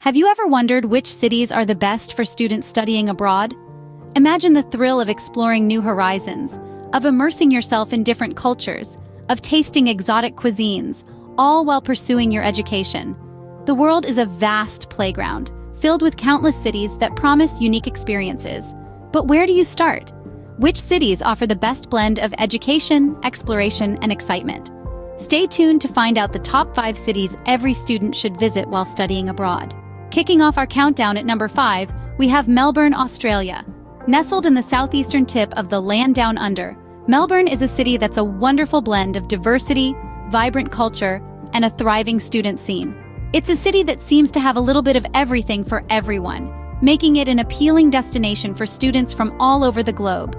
Have you ever wondered which cities are the best for students studying abroad? Imagine the thrill of exploring new horizons, of immersing yourself in different cultures, of tasting exotic cuisines, all while pursuing your education. The world is a vast playground, filled with countless cities that promise unique experiences. But where do you start? Which cities offer the best blend of education, exploration, and excitement? Stay tuned to find out the top 5 cities every student should visit while studying abroad. Kicking off our countdown at number 5, we have Melbourne, Australia. Nestled in the southeastern tip of the land down under, Melbourne is a city that's a wonderful blend of diversity, vibrant culture, and a thriving student scene. It's a city that seems to have a little bit of everything for everyone, making it an appealing destination for students from all over the globe.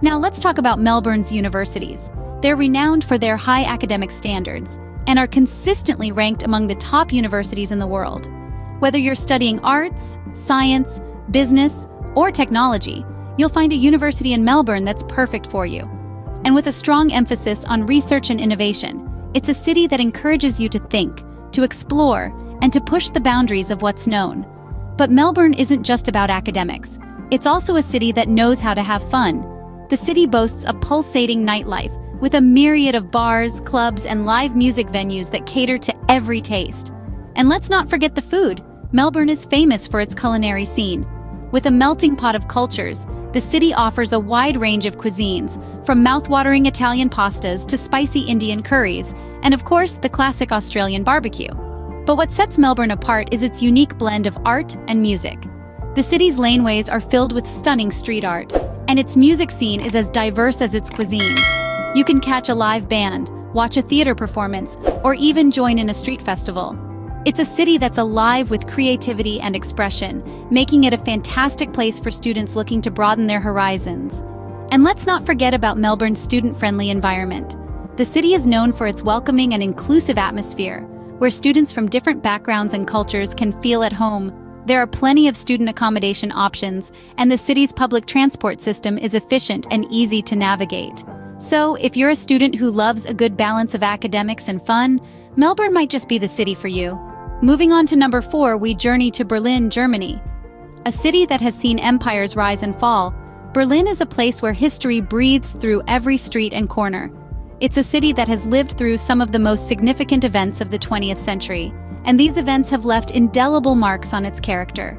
Now let's talk about Melbourne's universities. They're renowned for their high academic standards and are consistently ranked among the top universities in the world. Whether you're studying arts, science, business, or technology, you'll find a university in Melbourne that's perfect for you. And with a strong emphasis on research and innovation, it's a city that encourages you to think, to explore, and to push the boundaries of what's known. But Melbourne isn't just about academics. It's also a city that knows how to have fun. The city boasts a pulsating nightlife with a myriad of bars, clubs, and live music venues that cater to every taste. And let's not forget the food. Melbourne is famous for its culinary scene. With a melting pot of cultures, the city offers a wide range of cuisines, from mouth-watering Italian pastas to spicy Indian curries, and of course, the classic Australian barbecue. But what sets Melbourne apart is its unique blend of art and music. The city's laneways are filled with stunning street art, and its music scene is as diverse as its cuisine. You can catch a live band, watch a theater performance, or even join in a street festival. It's a city that's alive with creativity and expression, making it a fantastic place for students looking to broaden their horizons. And let's not forget about Melbourne's student-friendly environment. The city is known for its welcoming and inclusive atmosphere, where students from different backgrounds and cultures can feel at home. There are plenty of student accommodation options, and the city's public transport system is efficient and easy to navigate. So, if you're a student who loves a good balance of academics and fun, Melbourne might just be the city for you. Moving on to number 4, we journey to Berlin, Germany. A city that has seen empires rise and fall, Berlin is a place where history breathes through every street and corner. It's a city that has lived through some of the most significant events of the 20th century, and these events have left indelible marks on its character.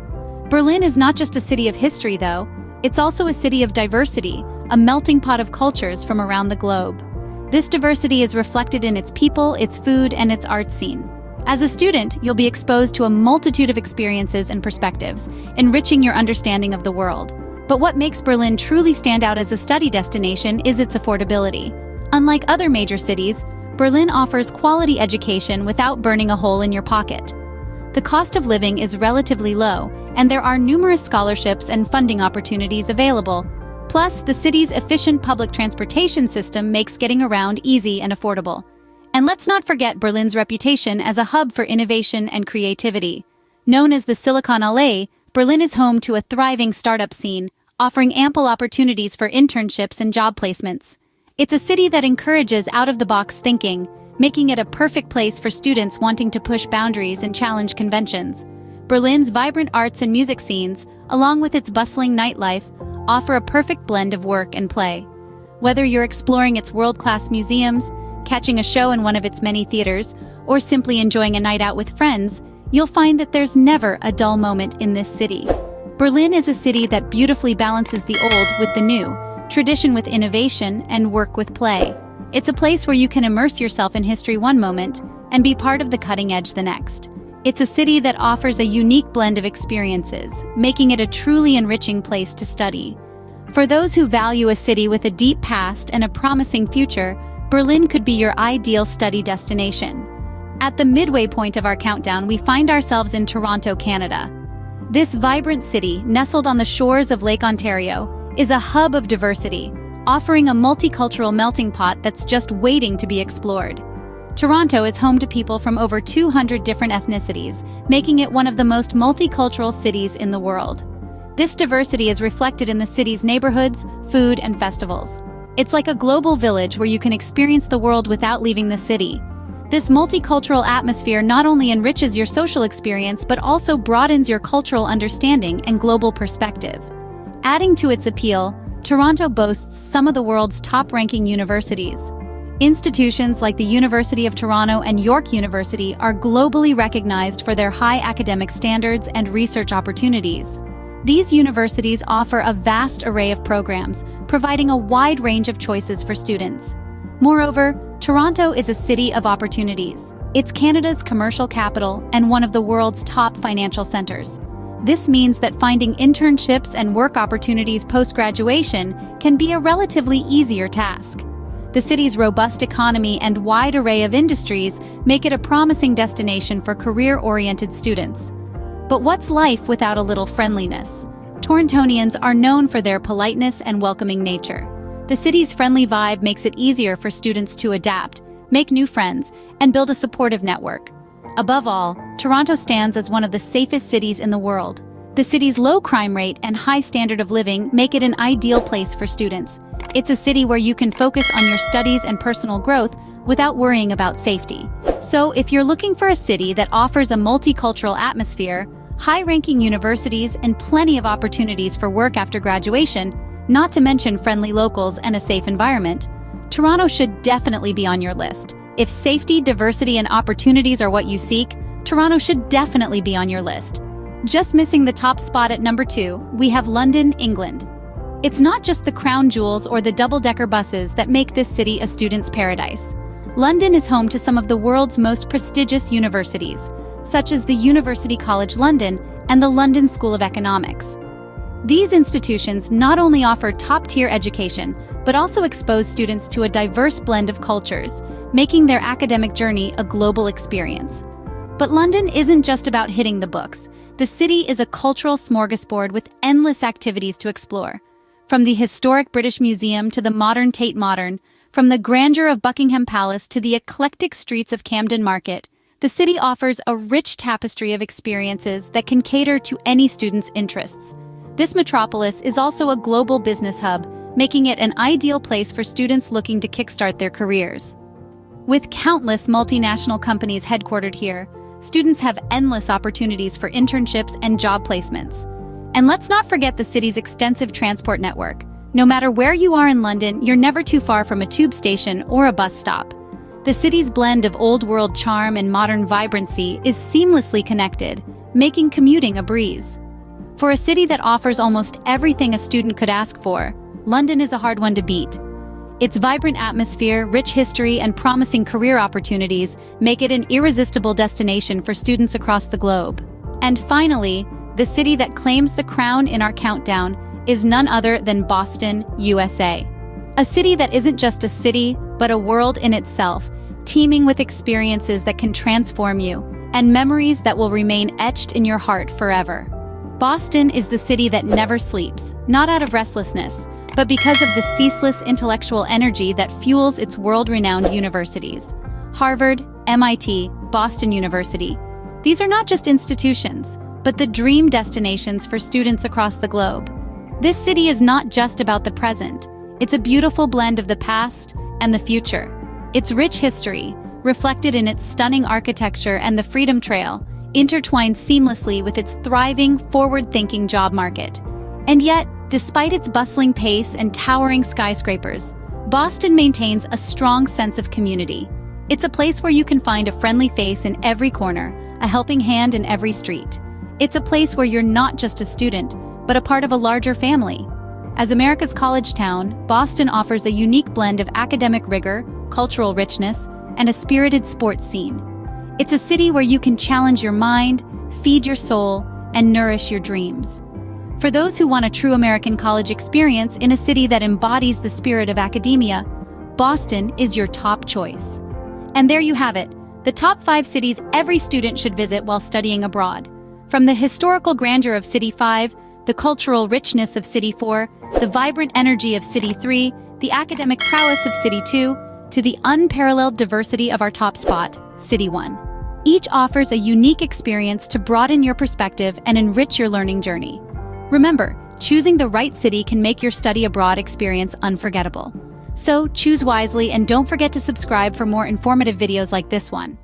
Berlin is not just a city of history, though. It's also a city of diversity, a melting pot of cultures from around the globe. This diversity is reflected in its people, its food, and its art scene. As a student, you'll be exposed to a multitude of experiences and perspectives, enriching your understanding of the world. But what makes Berlin truly stand out as a study destination is its affordability. Unlike other major cities, Berlin offers quality education without burning a hole in your pocket. The cost of living is relatively low, and there are numerous scholarships and funding opportunities available. Plus, the city's efficient public transportation system makes getting around easy and affordable. And let's not forget Berlin's reputation as a hub for innovation and creativity. Known as the Silicon Alley, Berlin is home to a thriving startup scene, offering ample opportunities for internships and job placements. It's a city that encourages out-of-the-box thinking, making it a perfect place for students wanting to push boundaries and challenge conventions. Berlin's vibrant arts and music scenes, along with its bustling nightlife, offer a perfect blend of work and play. Whether you're exploring its world-class museums, catching a show in one of its many theaters, or simply enjoying a night out with friends, you'll find that there's never a dull moment in this city. Berlin is a city that beautifully balances the old with the new, tradition with innovation, and work with play. It's a place where you can immerse yourself in history one moment and be part of the cutting edge the next. It's a city that offers a unique blend of experiences, making it a truly enriching place to study. For those who value a city with a deep past and a promising future, Berlin could be your ideal study destination. At the midway point of our countdown, we find ourselves in Toronto, Canada. This vibrant city, nestled on the shores of Lake Ontario, is a hub of diversity, offering a multicultural melting pot that's just waiting to be explored. Toronto is home to people from over 200 different ethnicities, making it one of the most multicultural cities in the world. This diversity is reflected in the city's neighborhoods, food, and festivals. It's like a global village where you can experience the world without leaving the city. This multicultural atmosphere not only enriches your social experience but also broadens your cultural understanding and global perspective. Adding to its appeal, Toronto boasts some of the world's top-ranking universities. Institutions like the University of Toronto and York University are globally recognized for their high academic standards and research opportunities. These universities offer a vast array of programs, providing a wide range of choices for students. Moreover, Toronto is a city of opportunities. It's Canada's commercial capital and one of the world's top financial centers. This means that finding internships and work opportunities post-graduation can be a relatively easier task. The city's robust economy and wide array of industries make it a promising destination for career-oriented students. But what's life without a little friendliness? Torontonians are known for their politeness and welcoming nature. The city's friendly vibe makes it easier for students to adapt, make new friends, and build a supportive network. Above all, Toronto stands as one of the safest cities in the world. The city's low crime rate and high standard of living make it an ideal place for students. It's a city where you can focus on your studies and personal growth without worrying about safety. So if you're looking for a city that offers a multicultural atmosphere, high-ranking universities, and plenty of opportunities for work after graduation, not to mention friendly locals and a safe environment, Toronto should definitely be on your list. If safety, diversity, and opportunities are what you seek, Toronto should definitely be on your list. Just missing the top spot at number 2, we have London, England. It's not just the crown jewels or the double-decker buses that make this city a student's paradise. London is home to some of the world's most prestigious universities, such as the University College London and the London School of Economics. These institutions not only offer top-tier education, but also expose students to a diverse blend of cultures, making their academic journey a global experience. But London isn't just about hitting the books. The city is a cultural smorgasbord with endless activities to explore. From the historic British Museum to the modern Tate Modern, from the grandeur of Buckingham Palace to the eclectic streets of Camden Market, the city offers a rich tapestry of experiences that can cater to any student's interests. This metropolis is also a global business hub, making it an ideal place for students looking to kickstart their careers. With countless multinational companies headquartered here, students have endless opportunities for internships and job placements. And let's not forget the city's extensive transport network. No matter where you are in London, you're never too far from a tube station or a bus stop. The city's blend of old-world charm and modern vibrancy is seamlessly connected, making commuting a breeze. For a city that offers almost everything a student could ask for, London is a hard one to beat. Its vibrant atmosphere, rich history, and promising career opportunities make it an irresistible destination for students across the globe. And finally, the city that claims the crown in our countdown is none other than Boston, USA. A city that isn't just a city, but a world in itself, teeming with experiences that can transform you, and memories that will remain etched in your heart forever. Boston is the city that never sleeps, not out of restlessness, but because of the ceaseless intellectual energy that fuels its world-renowned universities. Harvard, MIT, Boston University. These are not just institutions, but the dream destinations for students across the globe. This city is not just about the present. It's a beautiful blend of the past and the future. Its rich history, reflected in its stunning architecture and the Freedom Trail, intertwined seamlessly with its thriving, forward-thinking job market. And yet, despite its bustling pace and towering skyscrapers, Boston maintains a strong sense of community. It's a place where you can find a friendly face in every corner, a helping hand in every street. It's a place where you're not just a student, but a part of a larger family. As America's college town, Boston offers a unique blend of academic rigor, cultural richness, and a spirited sports scene. It's a city where you can challenge your mind, feed your soul, and nourish your dreams. For those who want a true American college experience in a city that embodies the spirit of academia, Boston is your top choice. And there you have it, the top 5 cities every student should visit while studying abroad. From the historical grandeur of City 5, the cultural richness of City 4, the vibrant energy of City 3, the academic prowess of City 2, to the unparalleled diversity of our top spot, City 1. Each offers a unique experience to broaden your perspective and enrich your learning journey. Remember, choosing the right city can make your study abroad experience unforgettable. So choose wisely and don't forget to subscribe for more informative videos like this one.